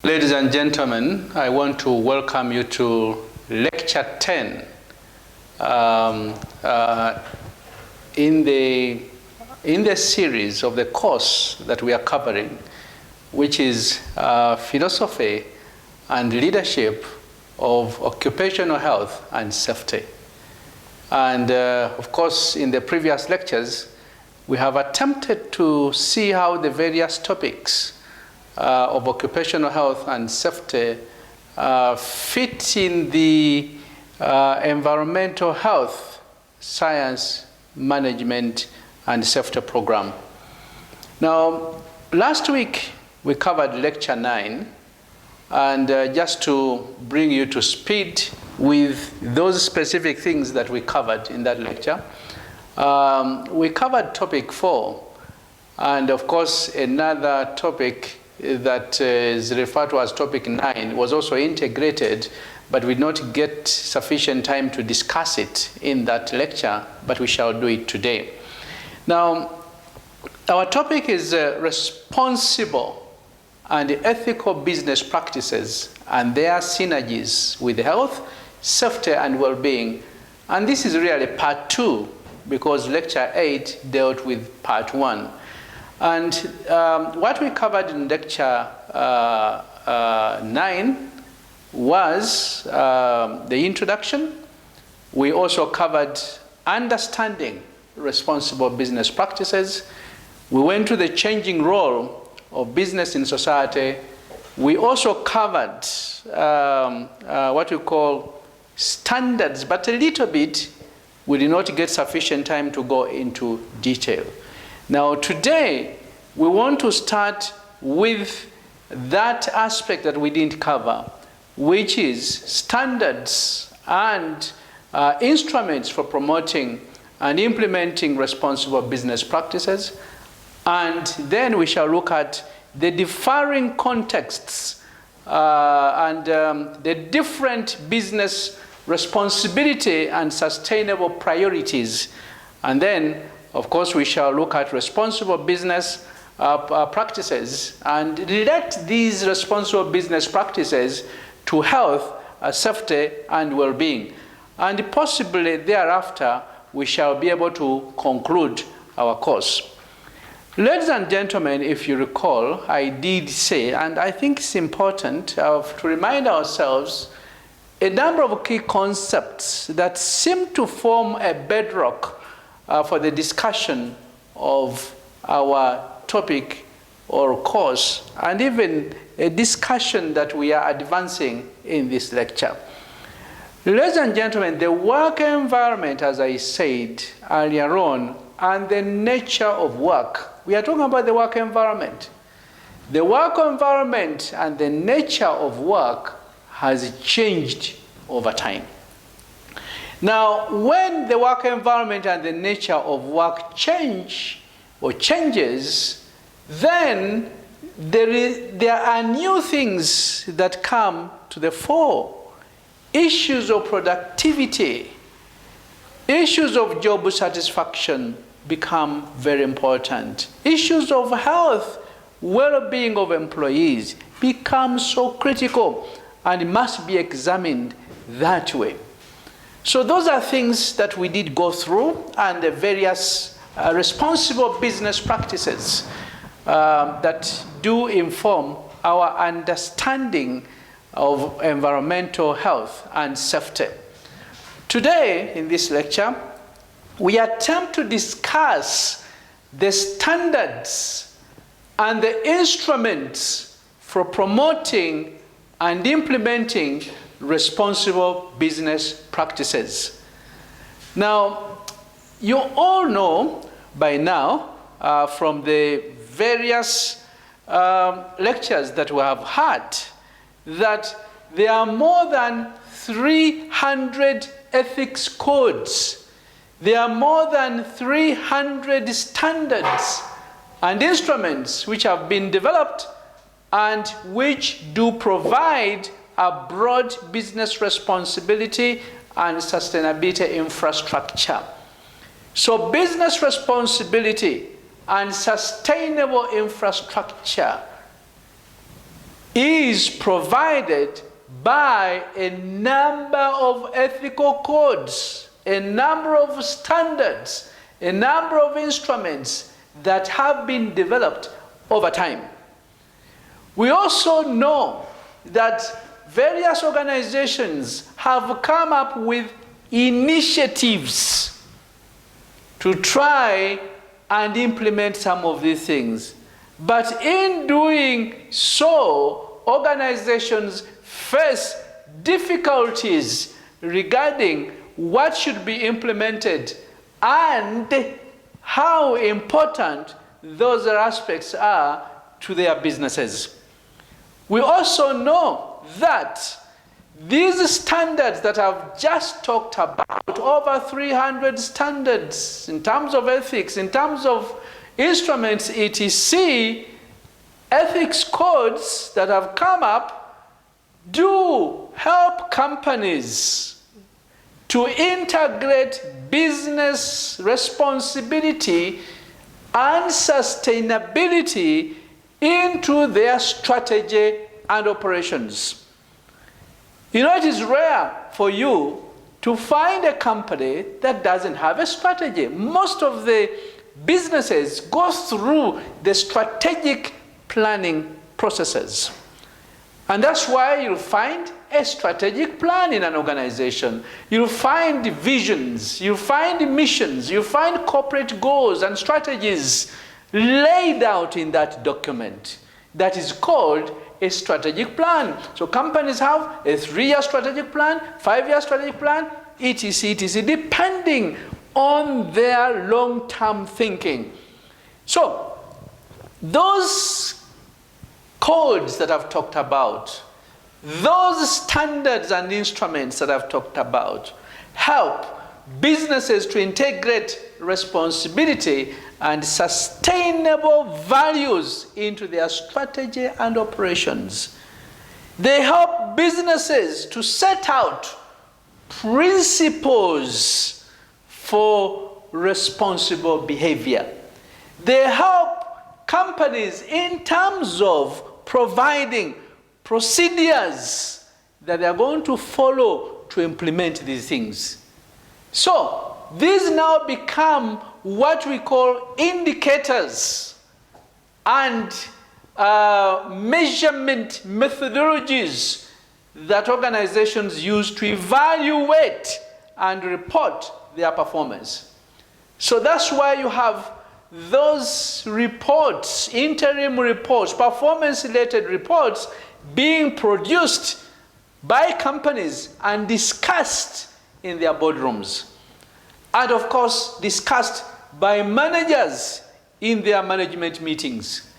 Ladies and gentlemen, I want to welcome you to Lecture 10 in the series of the course that we are covering, which is Philosophy and Leadership of Occupational Health and Safety. And of course, in the previous lectures, we have attempted to see how the various topics of occupational health and safety fit in the environmental health, science, management, and safety program. Now, last week we covered Lecture 9, and just to bring you to speed with those specific things that we covered in that lecture, we covered topic 4, and of course another topic that is referred to as topic 9 was also integrated, but we did not get sufficient time to discuss it in that lecture, but we shall do it today. Now, our topic is responsible and ethical business practices and their synergies with health, safety, and well-being. And this is really part 2, because lecture 8 dealt with part 1. And what we covered in lecture 9 was the introduction. We also covered understanding responsible business practices. We went to the changing role of business in society. We also covered what we call standards, but a little bit. We did not get sufficient time to go into detail. Now today, we want to start with that aspect that we didn't cover, which is standards and instruments for promoting and implementing responsible business practices. And then we shall look at the differing contexts and the different business responsibility and sustainable priorities. And then, of course, we shall look at responsible business practices and relate these responsible business practices to health, safety, and well-being. And possibly thereafter, we shall be able to conclude our course. Ladies and gentlemen, if you recall, I did say, and I think it's important to remind ourselves a number of key concepts that seem to form a bedrock for the discussion of our topic or course, and even a discussion that we are advancing in this lecture. Ladies and gentlemen, the work environment, as I said earlier on, and the nature of work. We are talking about the work environment. The work environment and the nature of work has changed over time. Now, when the work environment and the nature of work change or changes, then there are new things that come to the fore. Issues of productivity, issues of job satisfaction become very important. Issues of health, well-being of employees become so critical and must be examined that way. So those are things that we did go through, and the various responsible business practices that do inform our understanding of environmental health and safety. Today, in this lecture, we attempt to discuss the standards and the instruments for promoting and implementing responsible business practices. Now, you all know by now from the various lectures that we have had that there are more than 300 ethics codes. There are more than 300 standards and instruments which have been developed and which do provide a broad business responsibility and sustainability infrastructure. So business responsibility and sustainable infrastructure is provided by a number of ethical codes, a number of standards, a number of instruments that have been developed over time. We also know that various organizations have come up with initiatives to try and implement some of these things. But in doing so, organizations face difficulties regarding what should be implemented and how important those aspects are to their businesses. We also know that these standards that I've just talked about, over 300 standards in terms of ethics, in terms of instruments, etc., ethics codes that have come up do help companies to integrate business responsibility and sustainability into their strategy and operations. You know, it is rare for you to find a company that doesn't have a strategy. Most of the businesses go through the strategic planning processes. And that's why you'll find a strategic plan in an organization. You'll find visions, you'll find missions, you'll find corporate goals and strategies laid out in that document that is called a strategic plan. So companies have a 3-year strategic plan, 5-year strategic plan, etc., etc., depending on their long-term thinking. So those codes that I've talked about, those standards and instruments that I've talked about, help businesses to integrate responsibility and sustainable values into their strategy and operations. They help businesses to set out principles for responsible behavior. They help companies in terms of providing procedures that they are going to follow to implement these things. So these now become what we call indicators and measurement methodologies that organizations use to evaluate and report their performance. So that's why you have those reports, interim reports, performance-related reports being produced by companies and discussed in their boardrooms. And of course, discussed by managers in their management meetings.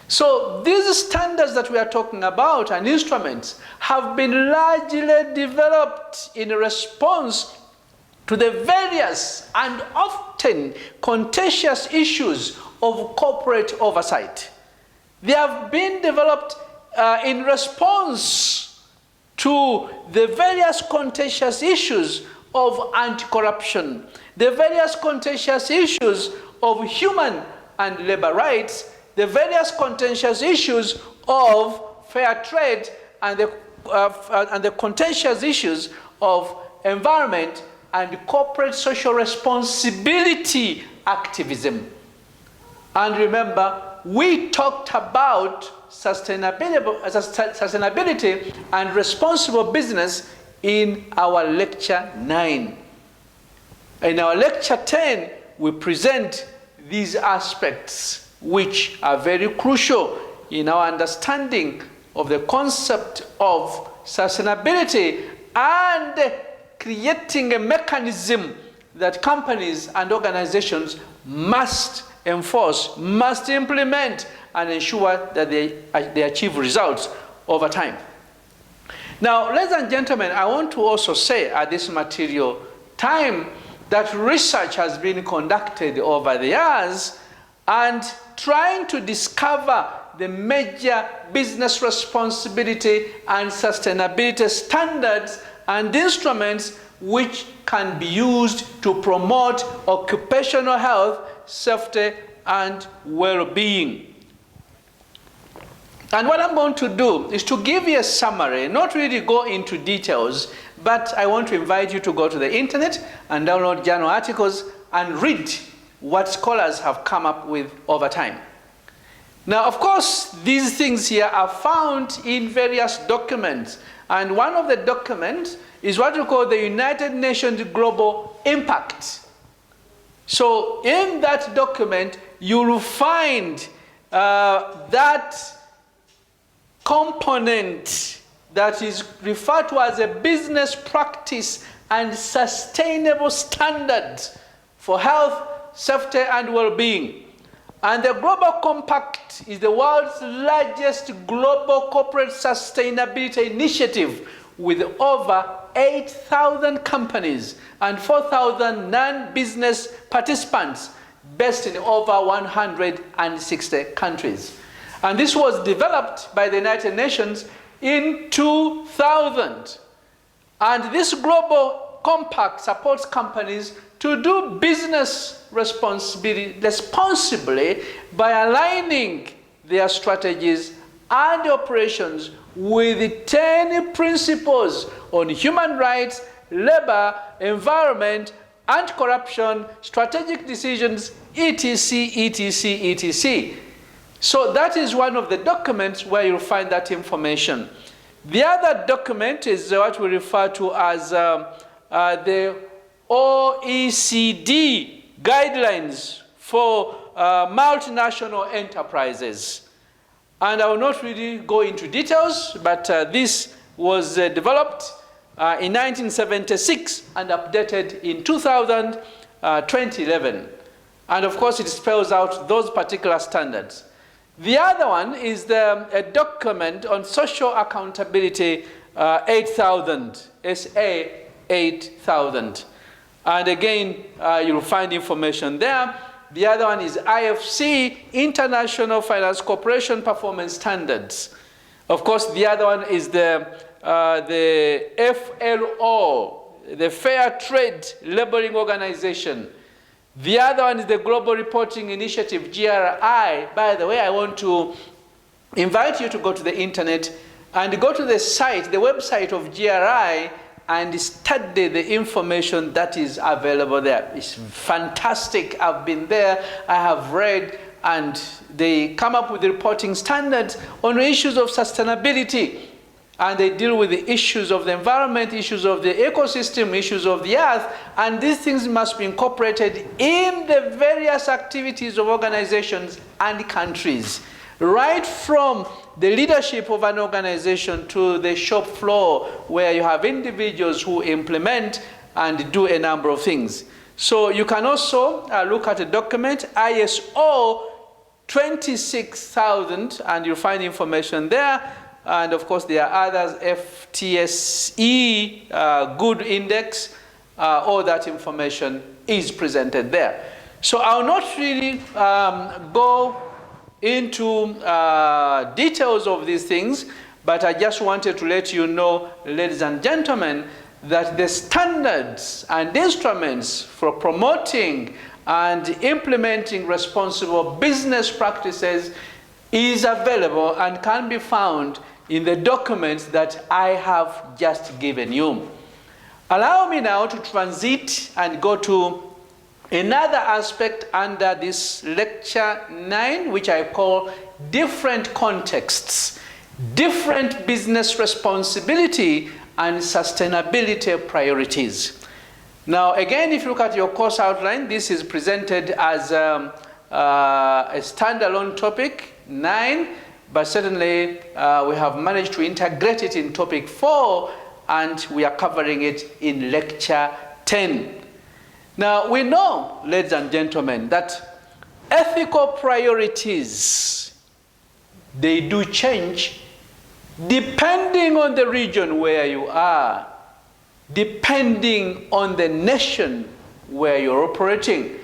So these standards that we are talking about and instruments have been largely developed in response to the various and often contentious issues of corporate oversight. They have been developed in response to the various contentious issues of anti-corruption, the various contentious issues of human and labor rights, the various contentious issues of fair trade, and the contentious issues of environment and corporate social responsibility activism. And remember, we talked about sustainability and responsible business in our lecture 9. In our lecture 10, we present these aspects which are very crucial in our understanding of the concept of sustainability and creating a mechanism that companies and organizations must enforce, must implement, and ensure that they achieve results over time. Now, ladies and gentlemen, I want to also say at this material time that research has been conducted over the years and trying to discover the major business responsibility and sustainability standards and instruments which can be used to promote occupational health, safety, and well-being. And what I'm going to do is to give you a summary, not really go into details, but I want to invite you to go to the internet and download journal articles and read what scholars have come up with over time. Now, of course, these things here are found in various documents. And one of the documents is what we call the United Nations Global Impact. So in that document, you will find that component that is referred to as a business practice and sustainable standards for health, safety, and well-being. And the Global Compact is the world's largest global corporate sustainability initiative with over 8,000 companies and 4,000 non-business participants based in over 160 countries. And this was developed by the United Nations in 2000. And this Global Compact supports companies to do business responsibly by aligning their strategies and operations with 10 principles on human rights, labor, environment, anti-corruption, strategic decisions, etc., etc., etc. So that is one of the documents where you'll find that information. The other document is what we refer to as the OECD guidelines for multinational enterprises. And I will not really go into details, but this was developed in 1976 and updated in 2011. And of course, it spells out those particular standards. The other one is a document on social accountability 8000, SA 8000. And again, you'll find information there. The other one is IFC, International Finance Corporation Performance Standards. Of course, the other one is the FLO, the Fair Trade Labeling Organization. The other one is the Global Reporting Initiative, GRI. By the way, I want to invite you to go to the internet and go to the site, the website of GRI, and study the information that is available there. It's fantastic. I've been there, I have read, and they come up with reporting standards on issues of sustainability. And they deal with the issues of the environment, issues of the ecosystem, issues of the earth, and these things must be incorporated in the various activities of organizations and countries, right from the leadership of an organization to the shop floor, where you have individuals who implement and do a number of things. So you can also look at a document, ISO 26000, and you'll find information there. And of course, there are others, FTSE Good Index, all that information is presented there. So I'll not really go into details of these things, but I just wanted to let you know, ladies and gentlemen, that the standards and instruments for promoting and implementing responsible business practices is available and can be found in the documents that I have just given you. Allow me now to transit and go to another aspect under this lecture 9, which I call different contexts, different business responsibility and sustainability priorities. Now, again, if you look at your course outline, this is presented as a standalone topic 9, but certainly we have managed to integrate it in topic 4, and we are covering it in lecture 10. Now, we know, ladies and gentlemen, that ethical priorities, they do change depending on the region where you are, depending on the nation where you're operating,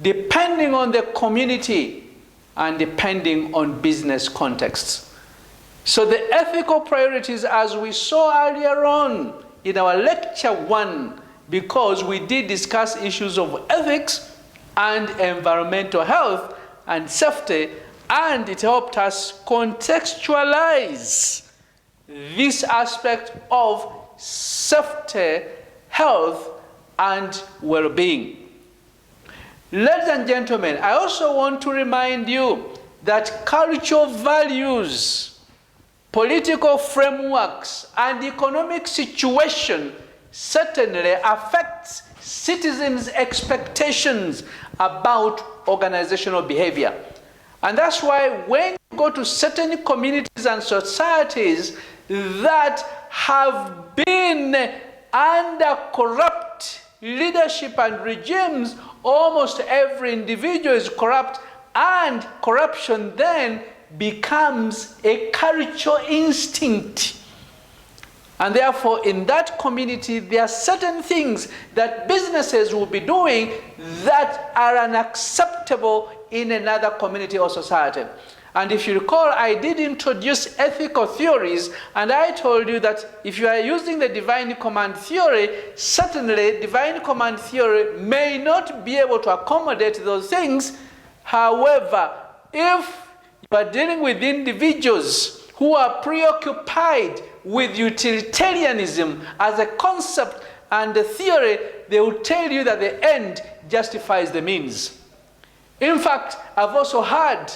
depending on the community, and depending on business contexts. So the ethical priorities, as we saw earlier on in our lecture 1, because we did discuss issues of ethics and environmental health and safety and it helped us contextualize this aspect of safety, health, and well-being. Ladies and gentlemen, I also want to remind you that cultural values, political frameworks, and economic situation certainly affects citizens' expectations about organizational behavior. And that's why when you go to certain communities and societies that have been under corrupt leadership and regimes, almost every individual is corrupt, and corruption then becomes a cultural instinct. And therefore, in that community, there are certain things that businesses will be doing that are unacceptable in another community or society. And if you recall, I did introduce ethical theories, and I told you that if you are using the divine command theory, certainly divine command theory may not be able to accommodate those things. However, if you are dealing with individuals who are preoccupied with utilitarianism as a concept and a theory, they will tell you that the end justifies the means. In fact, I've also heard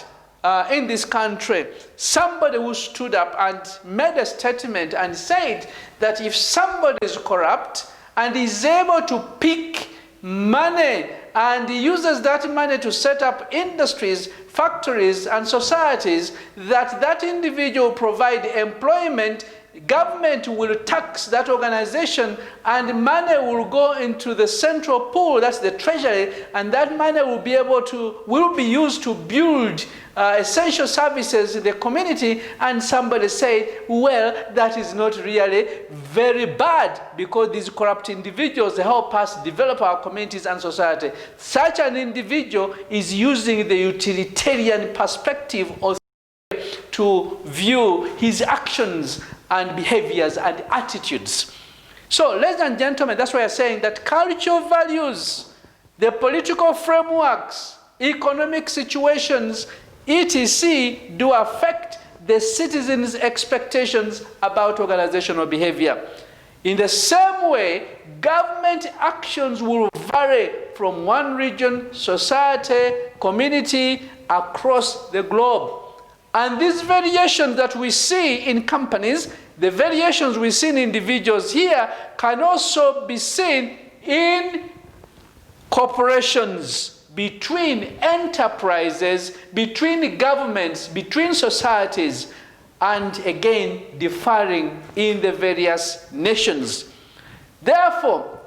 in this country somebody who stood up and made a statement and said that if somebody is corrupt and is able to pick money and he uses that money to set up industries, factories, and societies, that individual provide employment, government will tax that organization, and money will go into the central pool, that's the treasury, and that money will be used to build essential services in the community. And somebody said, well, that is not really very bad, because these corrupt individuals help us develop our communities and society. Such an individual is using the utilitarian perspective to view his actions and behaviors and attitudes. So, ladies and gentlemen, that's why I'm saying that cultural values, the political frameworks, economic situations, etc., do affect the citizens' expectations about organizational behavior. In the same way, government actions will vary from one region, society, community, across the globe. And these variations that we see in companies, the variations we see in individuals here, can also be seen in corporations, between enterprises, between governments, between societies, and again, differing in the various nations. Therefore,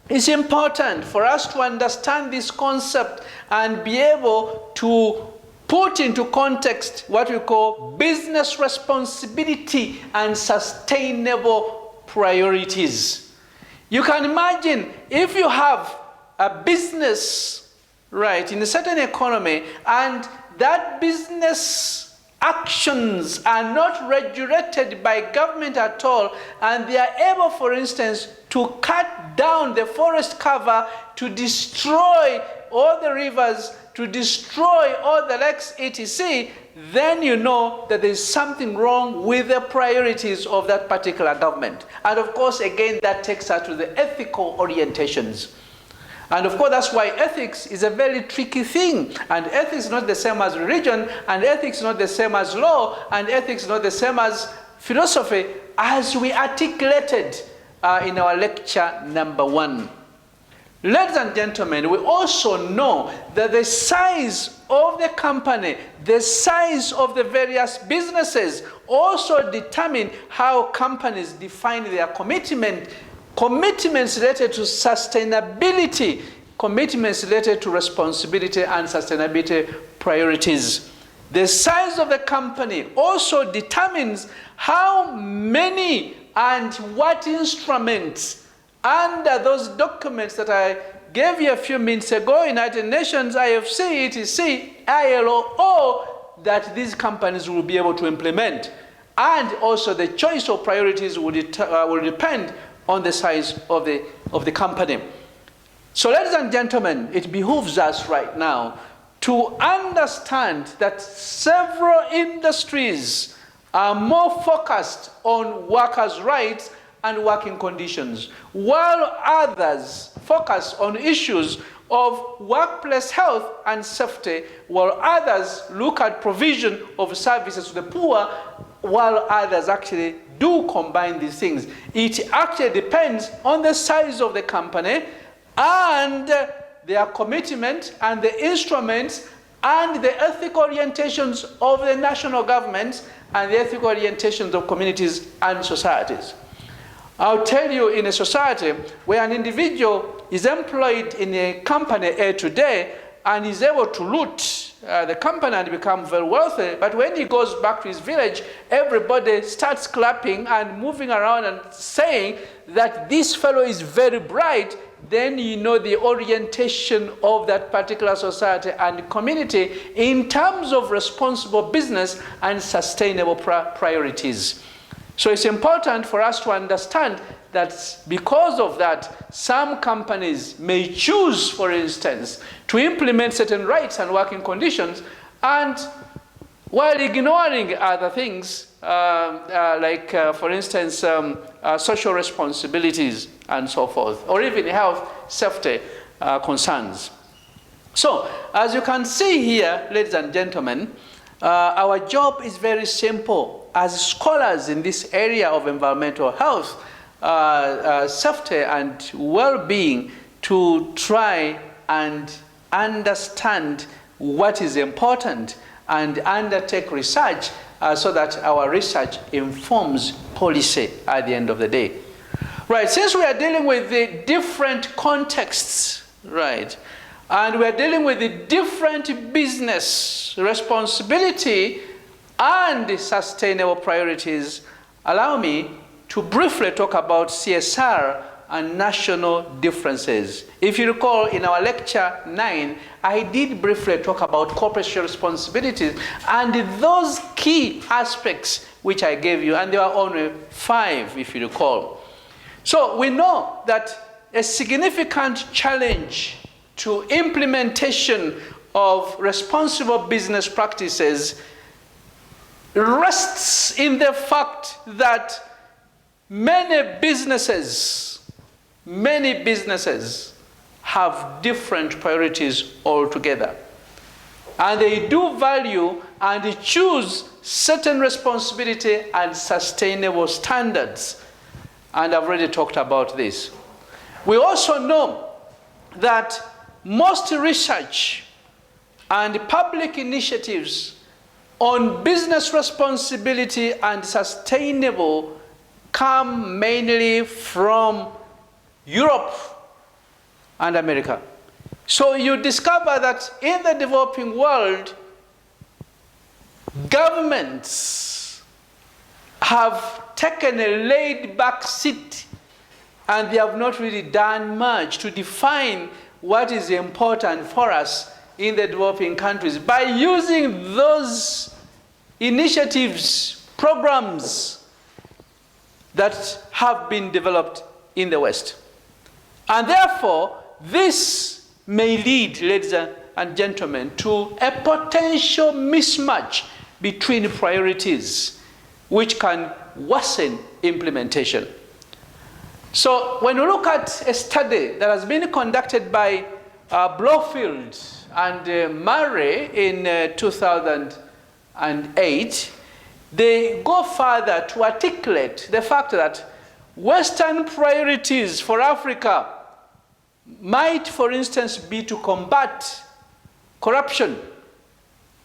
it's important for us to understand this concept and be able to put into context what we call business responsibility and sustainable priorities. You can imagine if you have a business, right, in a certain economy, and that business actions are not regulated by government at all, and they are able, for instance, to cut down the forest cover, to destroy all the rivers, to destroy all the lakes, etc., then you know that there is something wrong with the priorities of that particular government. And of course, again, that takes us to the ethical orientations. And of course, that's why ethics is a very tricky thing. And ethics is not the same as religion, and ethics is not the same as law, and ethics is not the same as philosophy, as we articulated in our lecture number 1. Ladies and gentlemen, we also know that the size of the company, the size of the various businesses also determine how companies define their commitments related to sustainability, commitments related to responsibility and sustainability priorities. The size of the company also determines how many and what instruments under those documents that I gave you a few minutes ago, United Nations, IFC, etc., ILO, that these companies will be able to implement. And also the choice of priorities will depend on the size of the company. So ladies and gentlemen, it behooves us right now to understand that several industries are more focused on workers' rights and working conditions, while others focus on issues of workplace health and safety, while others look at provision of services to the poor, while others actually do combine these things. It actually depends on the size of the company and their commitment and the instruments and the ethical orientations of the national governments and the ethical orientations of communities and societies. I'll tell you, in a society where an individual is employed in a company A today and is able to loot the company and become very wealthy, but when he goes back to his village, everybody starts clapping and moving around and saying that this fellow is very bright, then you know the orientation of that particular society and community in terms of responsible business and sustainable priorities. So it's important for us to understand that because of that, some companies may choose, for instance, to implement certain rights and working conditions, and while ignoring other things, for instance, social responsibilities and so forth, or even health, safety concerns. So, as you can see here, ladies and gentlemen, our job is very simple. As scholars in this area of environmental health, safety and well-being, to try and understand what is important and undertake research so that our research informs policy at the end of the day. Right, since we are dealing with the different contexts, right, and we are dealing with the different business responsibility and sustainable priorities, allow me to briefly talk about CSR and national differences. If you recall, in our lecture 9, I did briefly talk about corporate social responsibilities and those key aspects which I gave you, and there are only 5, if you recall. So we know that a significant challenge to implementation of responsible business practices rests in the fact that many businesses have different priorities altogether. And they do value and choose certain responsibility and sustainable standards. And I've already talked about this. We also know that most research and public initiatives on business responsibility and sustainable come mainly from Europe and America. So you discover that in the developing world, governments have taken a laid-back seat and they have not really done much to define what is important for us in the developing countries by using those initiatives, programs that have been developed in the West. And therefore, this may lead, ladies and gentlemen, to a potential mismatch between priorities, which can worsen implementation. So when we look at a study that has been conducted by Blofield and Murray in 2008, they go further to articulate the fact that Western priorities for Africa might, for instance, be to combat corruption.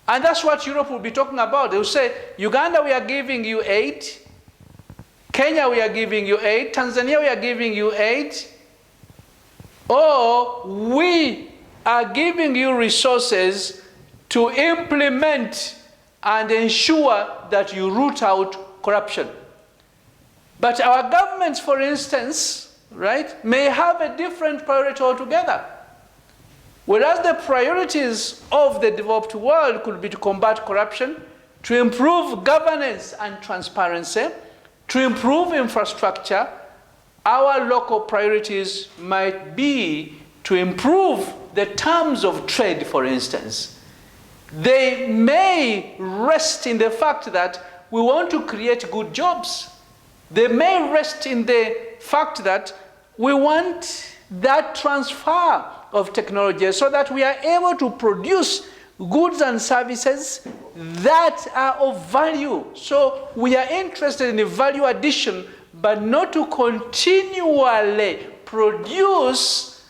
And that's what Europe will be talking about. They will say, Uganda, we are giving you aid. Kenya, we are giving you aid. Tanzania, we are giving you aid. Or we are giving you resources to implement and ensure that you root out corruption. But our governments, for instance, right, may have a different priority altogether. Whereas the priorities of the developed world could be to combat corruption, to improve governance and transparency, to improve infrastructure, our local priorities might be to improve the terms of trade, for instance, They may rest in the fact that we want to create good jobs. They may rest in the fact that we want that transfer of technology so that we are able to produce goods and services that are of value. So we are interested in the value addition, but not to continually produce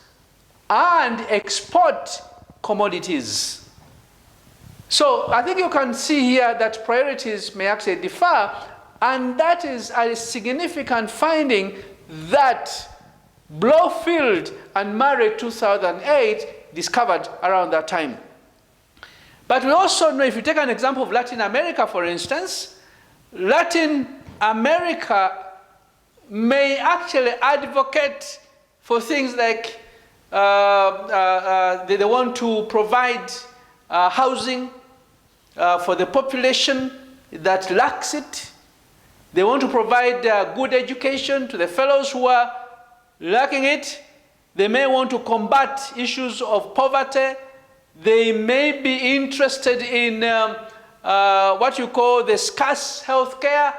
and export commodities. So I think you can see here that priorities may actually differ, and that is a significant finding that Blofield and Murray 2008 discovered around that time. But we also know, if you take an example of Latin America, for instance, Latin America may actually advocate for things like they want to provide housing for the population that lacks it. They want to provide good education to the fellows who are lacking it. They may want to combat issues of poverty. They may be interested in what you call the scarce healthcare.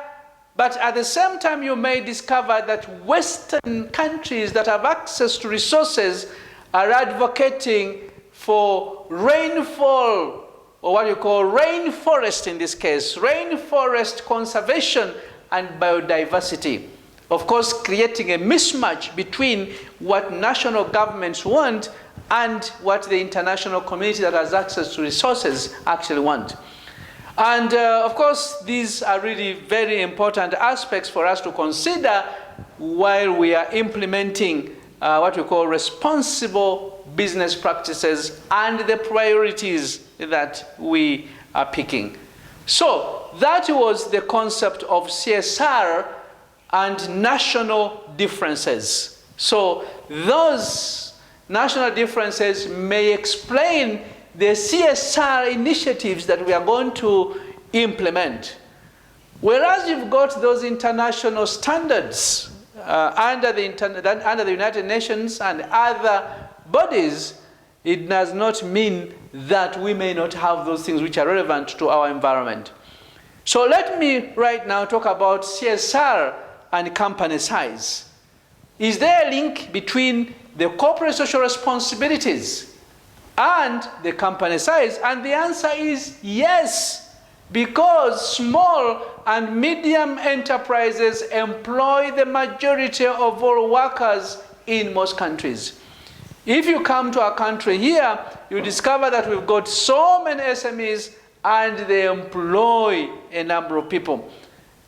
But at the same time, you may discover that Western countries that have access to resources are advocating for rainfall, or what you call rainforest in this case, rainforest conservation and biodiversity. Of course, creating a mismatch between what national governments want and what the international community that has access to resources actually want. And of course, these are really very important aspects for us to consider while we are implementing what we call responsible business practices and the priorities that we are picking. So that was the concept of CSR and national differences. So those national differences may explain the CSR initiatives that we are going to implement. Whereas you've got those international standards under the United Nations and other bodies, it does not mean that we may not have those things which are relevant to our environment. So let me right now talk about CSR and company size. Is there a link between the corporate social responsibilities and the company size? And the answer is yes, because small and medium enterprises employ the majority of all workers in most countries. If you come to our country here, you discover that we've got so many SMEs and they employ a number of people.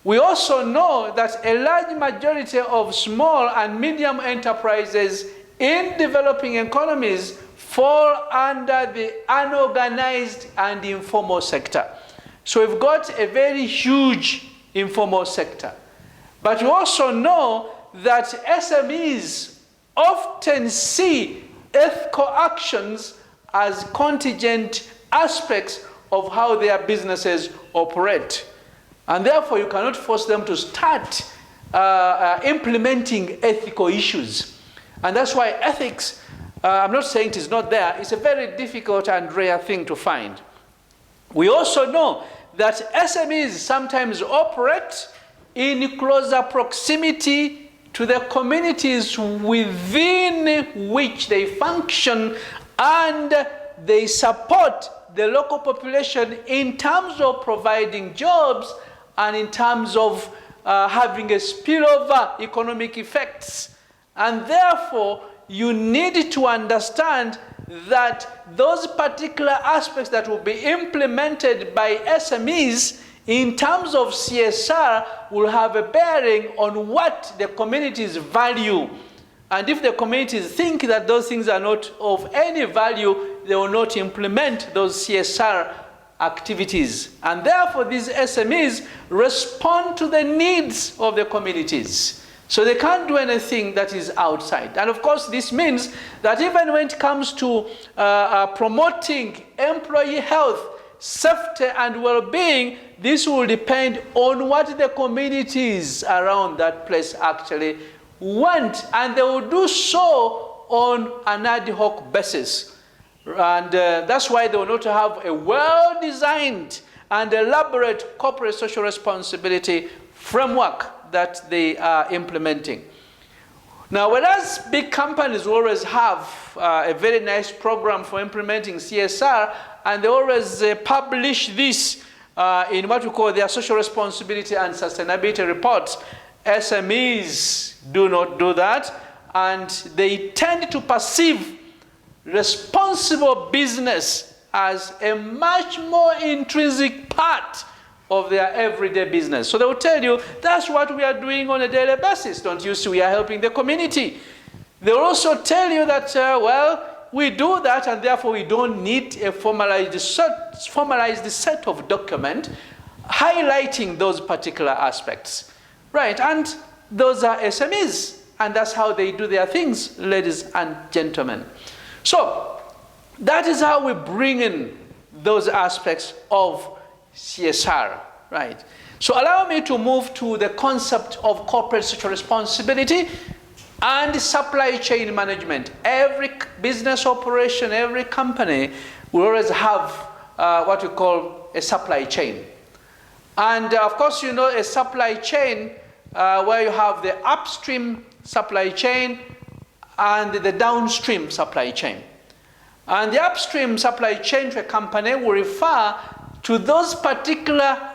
We also know that a large majority of small and medium enterprises in developing economies fall under the unorganized and informal sector. So we've got a very huge informal sector. But we also know that SMEs often see ethical actions as contingent aspects of how their businesses operate. And therefore, you cannot force them to start implementing ethical issues. And that's why ethics, I'm not saying it is not there, it's a very difficult and rare thing to find. We also know that SMEs sometimes operate in closer proximity to the communities within which they function, and they support the local population in terms of providing jobs and in terms of having a spillover economic effects. And therefore, you need to understand that those particular aspects that will be implemented by SMEs in terms of CSR will have a bearing on what the communities value. And if the communities think that those things are not of any value, they will not implement those CSR activities. And therefore, these SMEs respond to the needs of the communities. So they can't do anything that is outside. And of course, this means that even when it comes to promoting employee health, safety, and well-being, this will depend on what the communities around that place actually want. And they will do so on an ad hoc basis. And that's why they will not have a well-designed and elaborate corporate social responsibility framework that they are implementing. Now, whereas big companies always have a very nice program for implementing CSR, and they always publish this in what we call their social responsibility and sustainability reports, SMEs do not do that, and they tend to perceive responsible business as a much more intrinsic part of their everyday business. So they will tell you, that's what we are doing on a daily basis. Don't you see we are helping the community? They will also tell you that, well, we do that and therefore we don't need a formalized set of document highlighting those particular aspects. Right, and those are SMEs, and that's how they do their things, ladies and gentlemen. So that is how we bring in those aspects of CSR, right? So allow me to move to the concept of corporate social responsibility and supply chain management. Every business operation, every company will always have what we call a supply chain. And of course, you know, a supply chain where you have the upstream supply chain and the downstream supply chain. And the upstream supply chain for a company will refer to those particular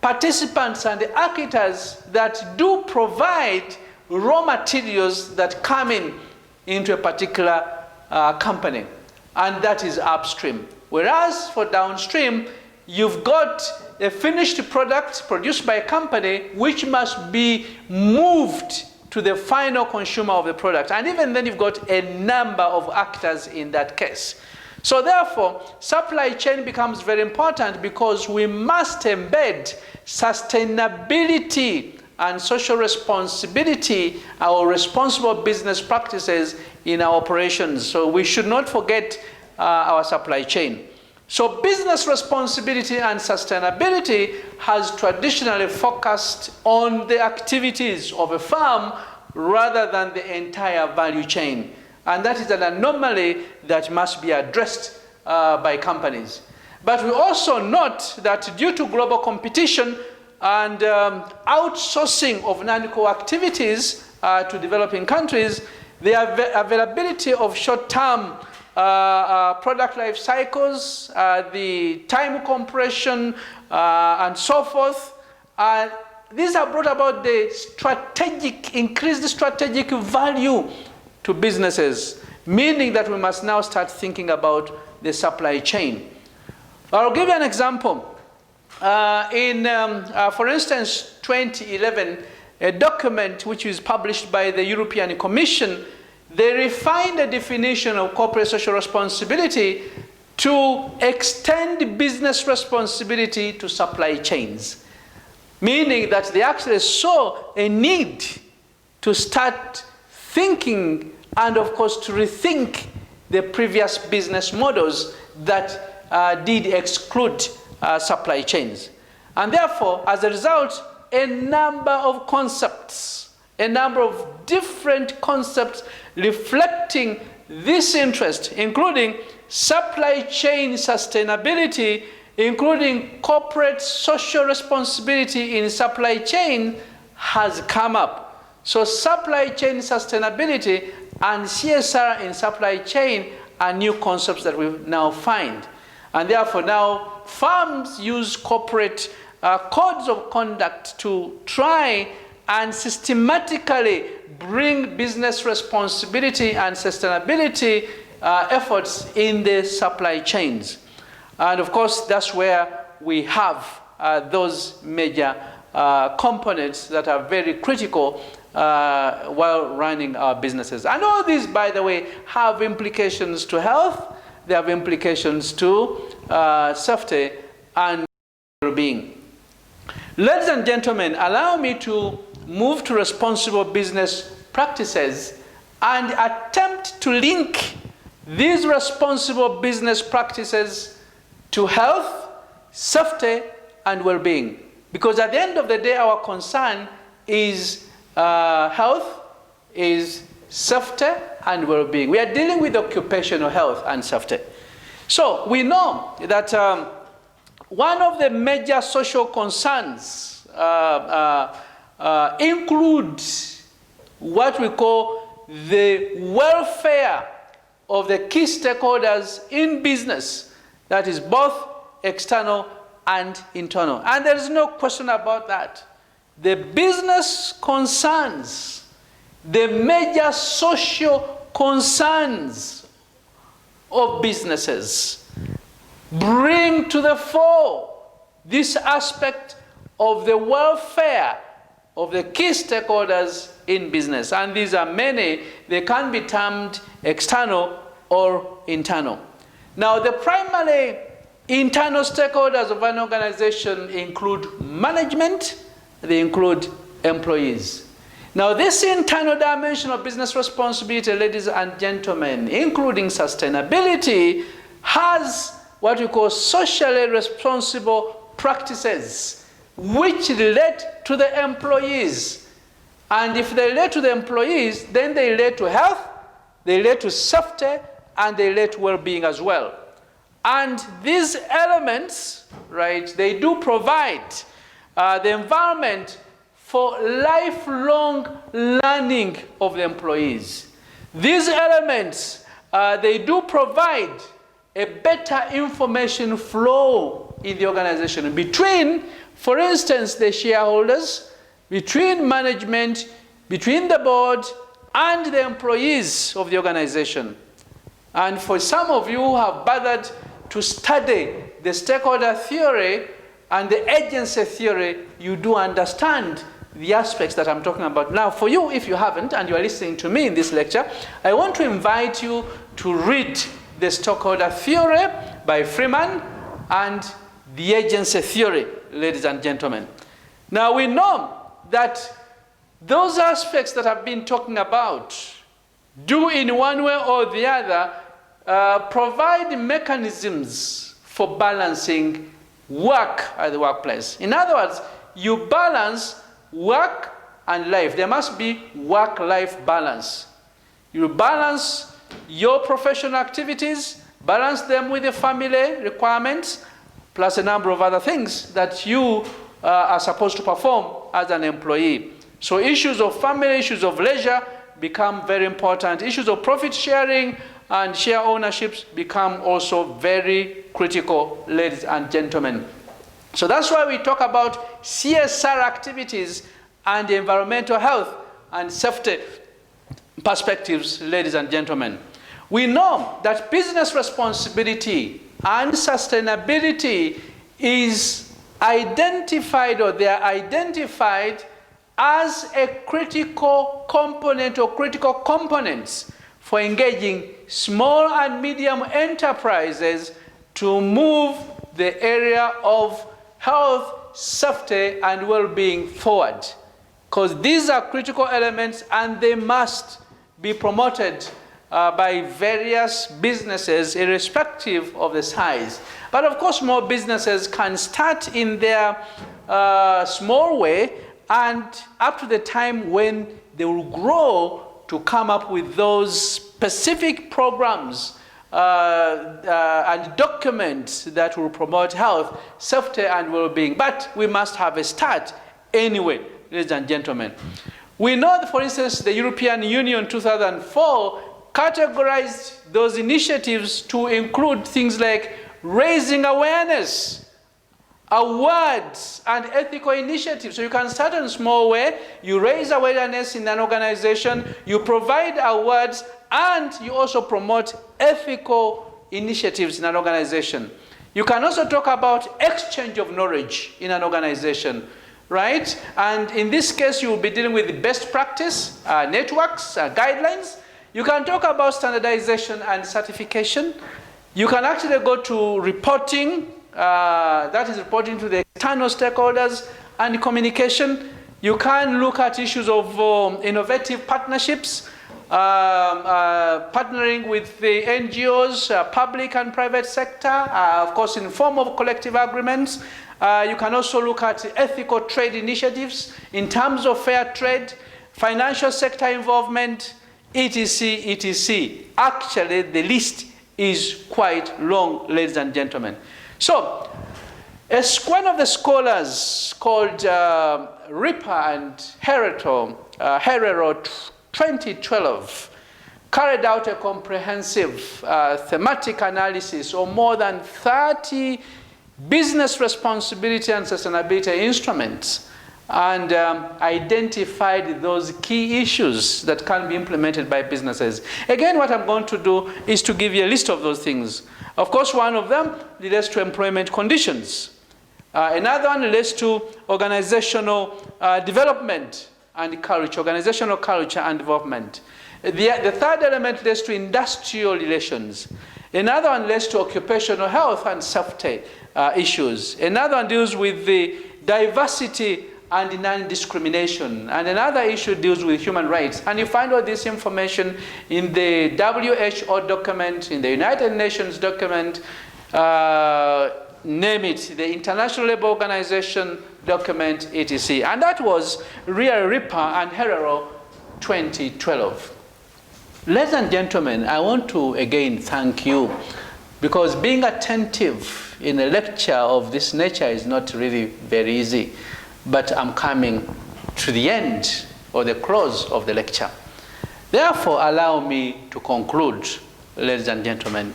participants and the actors that do provide raw materials that come into a particular company. And that is upstream. Whereas for downstream, you've got a finished product produced by a company which must be moved to the final consumer of the product. And even then you've got a number of actors in that case. So therefore, supply chain becomes very important because we must embed sustainability and social responsibility, our responsible business practices in our operations. So we should not forget our supply chain. So business responsibility and sustainability has traditionally focused on the activities of a firm rather than the entire value chain. And that is an anomaly that must be addressed by companies. But we also note that due to global competition and outsourcing of non-core activities to developing countries, the availability of short-term product life cycles, the time compression, and so forth. These have brought about the increased strategic value to businesses, meaning that we must now start thinking about the supply chain. I'll give you an example. For instance, 2011, a document which was published by the European Commission, they refined the definition of corporate social responsibility to extend business responsibility to supply chains, meaning that they actually saw a need to start thinking and, of course, to rethink the previous business models that did exclude supply chains. And therefore, as a result, a number of concepts, a number of different concepts reflecting this interest, including supply chain sustainability, including corporate social responsibility in supply chain, has come up. So supply chain sustainability and CSR in supply chain are new concepts that we now find. And therefore now firms use corporate codes of conduct to try and systematically bring business responsibility and sustainability efforts in the supply chains. And of course, that's where we have those major components that are very critical while running our businesses. And all these, by the way, have implications to health, they have implications to safety and well-being. Ladies and gentlemen, allow me to move to responsible business practices and attempt to link these responsible business practices to health, safety, and well-being. Because at the end of the day, our concern is health, is safety, and well-being. We are dealing with occupational health and safety. So we know that one of the major social concerns include what we call the welfare of the key stakeholders in business, that is both external and internal. And there is no question about that. The business concerns, the major social concerns of businesses bring to the fore this aspect of the welfare of the key stakeholders in business. And these are many. They can be termed external or internal. Now, the primary internal stakeholders of an organization include management, they include employees. Now, this internal dimension of business responsibility, ladies and gentlemen, including sustainability, has what we call socially responsible practices which relate to the employees. And if they relate to the employees, then they relate to health, they relate to safety, and they relate to well-being as well. And these elements, right, they do provide the environment for lifelong learning of the employees. These elements, they do provide a better information flow in the organization between, for instance, the shareholders, between management, between the board, and the employees of the organization. And for some of you who have bothered to study the stakeholder theory and the agency theory, you do understand the aspects that I'm talking about. Now, for you, if you haven't, and you are listening to me in this lecture, I want to invite you to read the stakeholder theory by Freeman and the agency theory, ladies and gentlemen. Now, we know that those aspects that I've been talking about do in one way or the other provide mechanisms for balancing work at the workplace. In other words, you balance work and life. There must be work-life balance. You balance your professional activities, balance them with the family requirements, plus a number of other things that you are supposed to perform as an employee. So issues of family, issues of leisure become very important. Issues of profit sharing and share ownerships become also very critical, ladies and gentlemen. So that's why we talk about CSR activities and environmental health and safety perspectives, ladies and gentlemen. We know that business responsibility and sustainability is identified, or they are identified as a critical component or critical components for engaging small and medium enterprises to move the area of health, safety, and well-being forward. Because these are critical elements and they must be promoted by various businesses irrespective of the size. But of course, more businesses can start in their small way and up to the time when they will grow to come up with those specific programs and documents that will promote health, safety, and well-being. But we must have a start anyway, ladies and gentlemen. We know that, for instance, the European Union 2004 categorized those initiatives to include things like raising awareness, awards, and ethical initiatives. So you can start in a small way, you raise awareness in an organization, you provide awards, and you also promote ethical initiatives in an organization. You can also talk about exchange of knowledge in an organization, right? And in this case, you will be dealing with the best practice, networks, guidelines. You can talk about standardization and certification. You can actually go to reporting, that is reporting to the external stakeholders, and communication. You can look at issues of innovative partnerships, partnering with the NGOs, public and private sector, of course in form of collective agreements. You can also look at ethical trade initiatives in terms of fair trade, financial sector involvement, etc., etc. Actually, the list is quite long, ladies and gentlemen. So, as one of the scholars called Ripper and Herrero, 2012, carried out a comprehensive thematic analysis of more than 30 business responsibility and sustainability instruments, and identified those key issues that can be implemented by businesses. Again, what I'm going to do is to give you a list of those things. Of course, one of them relates to employment conditions. Another one relates to organizational development and culture, organizational culture and development. The third element relates to industrial relations. Another one relates to occupational health and safety issues. Another one deals with the diversity and non-discrimination. And another issue deals with human rights. And you find all this information in the WHO document, in the United Nations document, name it, the International Labour Organization document, etc. And that was Ripper and Herrero 2012. Ladies and gentlemen, I want to again thank you, because being attentive in a lecture of this nature is not really very easy. But I'm coming to the end or the close of the lecture. Therefore, allow me to conclude, ladies and gentlemen.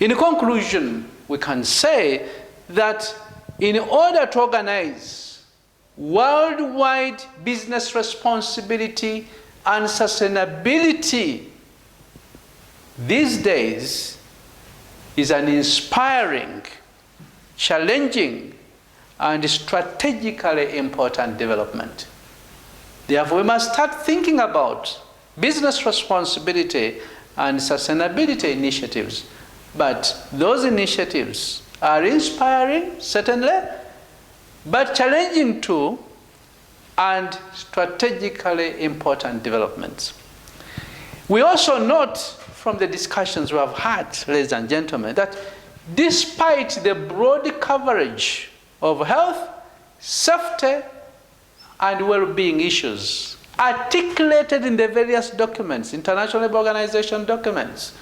In conclusion, we can say that in order to organize worldwide business responsibility and sustainability these days is an inspiring, challenging, and strategically important development. Therefore, we must start thinking about business responsibility and sustainability initiatives. But those initiatives are inspiring, certainly, but challenging too, and strategically important developments. We also note from the discussions we have had, ladies and gentlemen, that despite the broad coverage of health, safety, and well-being issues articulated in the various documents, International Labour Organization documents,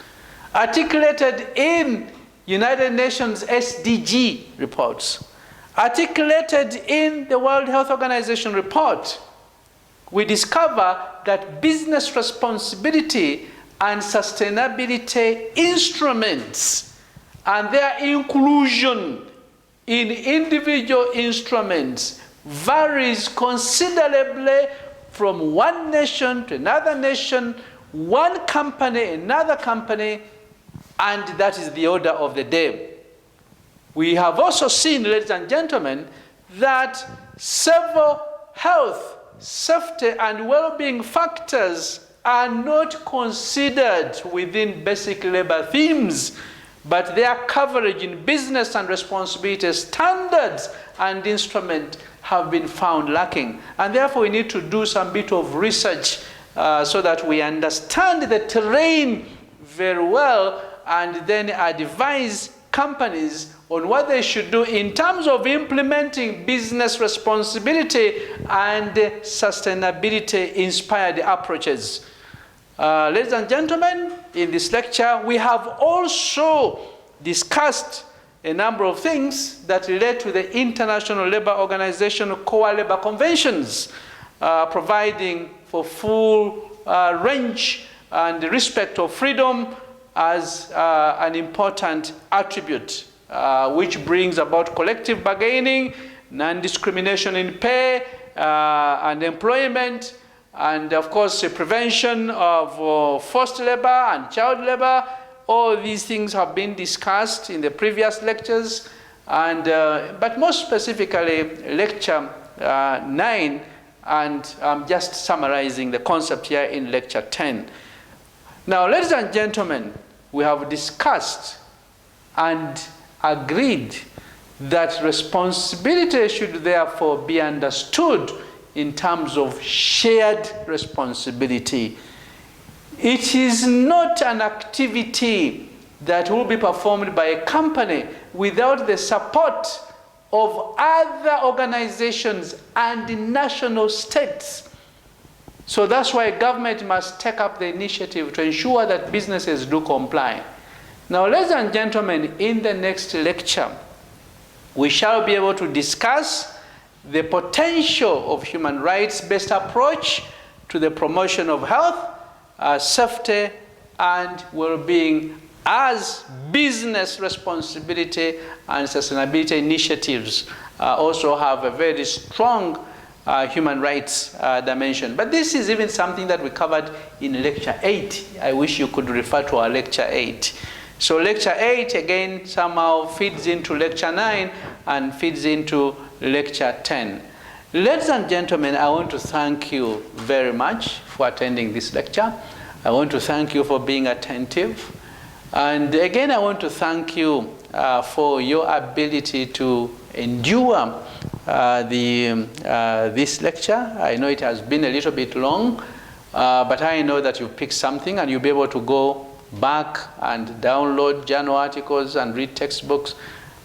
articulated in United Nations SDG reports, articulated in the World Health Organization report, we discover that business responsibility and sustainability instruments and their inclusion in individual instruments varies considerably from one nation to another nation, one company, another company, and that is the order of the day. We have also seen, ladies and gentlemen, that several health, safety, and well-being factors are not considered within basic labor themes, but their coverage in business and responsibility standards and instruments have been found lacking. And therefore, we need to do some bit of research so that we understand the terrain very well, and then advise companies on what they should do in terms of implementing business responsibility and sustainability-inspired approaches. Ladies and gentlemen, in this lecture, we have also discussed a number of things that relate to the International Labour Organization core labor conventions, providing for full range and respect of freedom as an important attribute, which brings about collective bargaining, non-discrimination in pay and employment, and of course, prevention of forced labor and child labor. All these things have been discussed in the previous lectures, and but more specifically, lecture 9, and I'm just summarizing the concept here in lecture 10. Now, ladies and gentlemen, we have discussed and agreed that responsibility should therefore be understood in terms of shared responsibility. It is not an activity that will be performed by a company without the support of other organizations and national states. So that's why government must take up the initiative to ensure that businesses do comply. Now, ladies and gentlemen, in the next lecture, we shall be able to discuss the potential of human rights-based approach to the promotion of health, safety, and well-being as business responsibility and sustainability initiatives also have a very strong human rights dimension. But this is even something that we covered in lecture 8. I wish you could refer to our lecture 8. So lecture 8 again somehow feeds into lecture 9 and feeds into lecture 10. Ladies and gentlemen, I want to thank you very much for attending this lecture. I want to thank you for being attentive. And again, I want to thank you for your ability to endure this lecture. I know it has been a little bit long, but I know that you picked something and you'll be able to go back and download journal articles and read textbooks.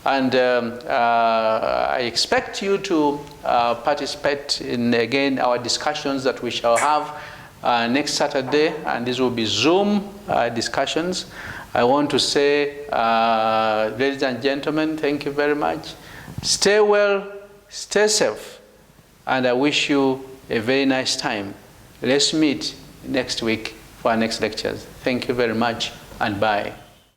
And I expect you to participate in, again, our discussions that we shall have next Saturday, and these will be Zoom discussions. I want to say, ladies and gentlemen, thank you very much. Stay well, stay safe, and I wish you a very nice time. Let's meet next week for our next lectures. Thank you very much, and bye.